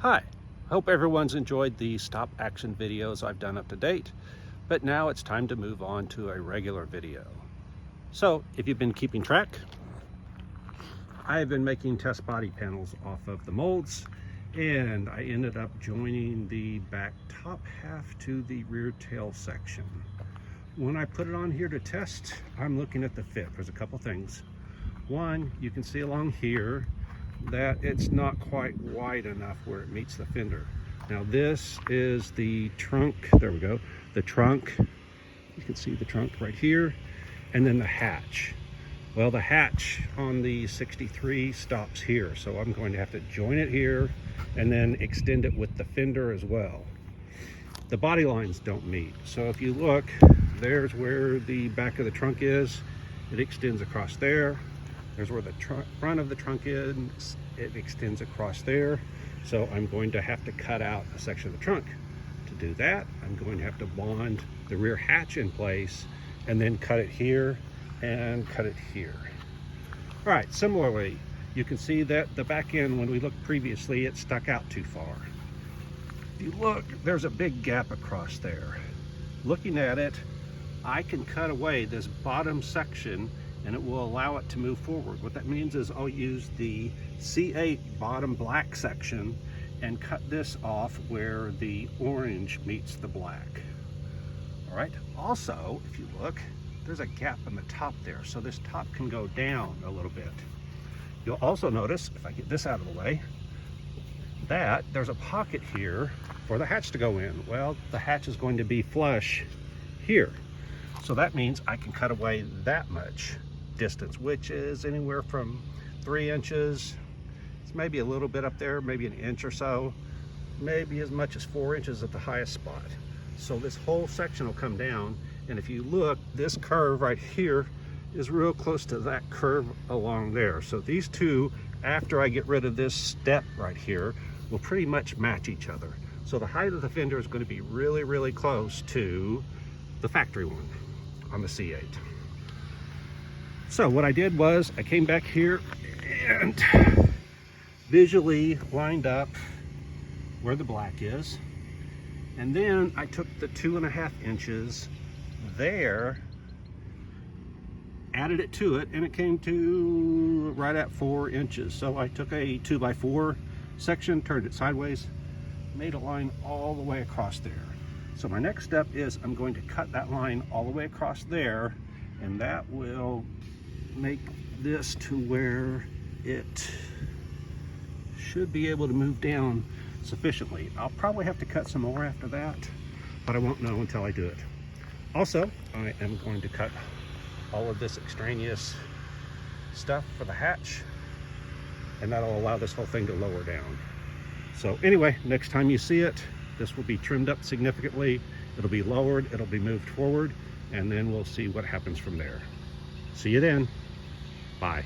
Hi, hope everyone's enjoyed the stop action videos I've done up to date, but now it's time to move on to a regular video. So if you've been keeping track, I've been making test body panels off of the molds, and I ended up joining the back top half to the rear tail section. When I put it on here to test, I'm looking at the fit. There's a couple things. One, you can see along here that it's not quite wide enough where it meets the fender. Now this is the trunk, there we go, the trunk, you can see the trunk right here, and then the hatch. Well, the hatch on the 63 stops here, so I'm going to have to join it here and then extend it with the fender as well. The body lines don't meet, so if you look, there's where the back of the trunk is. It extends across there. There's where the front of the trunk is. It extends across there. So I'm going to have to cut out a section of the trunk. To do that, I'm going to have to bond the rear hatch in place and then cut it here and cut it here. All right, similarly, you can see that the back end, when we looked previously, it stuck out too far. If you look, there's a big gap across there. Looking at it, I can cut away this bottom section and it will allow it to move forward. What that means is I'll use the C8 bottom black section and cut this off where the orange meets the black. All right, also, if you look, there's a gap in the top there, so this top can go down a little bit. You'll also notice, if I get this out of the way, that there's a pocket here for the hatch to go in. Well, the hatch is going to be flush here. So that means I can cut away that much distance, which is anywhere from 3 inches. It's maybe a little bit up there, maybe an inch or so, maybe as much as 4 inches at the highest spot. So this whole section will come down, and if you look, this curve right here is real close to that curve along there. So these two, after I get rid of this step right here, will pretty much match each other. So the height of the fender is going to be really, really close to the factory one on the C8. So what I did was I came back here and visually lined up where the black is, and then I took the 2.5 inches there, added it to it, and it came to right at 4 inches. So I took a 2x4 section, turned it sideways, made a line all the way across there. So my next step is I'm going to cut that line all the way across there, and that will make this to where it should be able to move down sufficiently. I'll probably have to cut some more after that, but I won't know until I do it. Also, I am going to cut all of this extraneous stuff for the hatch, and that'll allow this whole thing to lower down. So anyway, next time you see it, this will be trimmed up significantly. It'll be lowered, it'll be moved forward, and then we'll see what happens from there. See you then. Bye.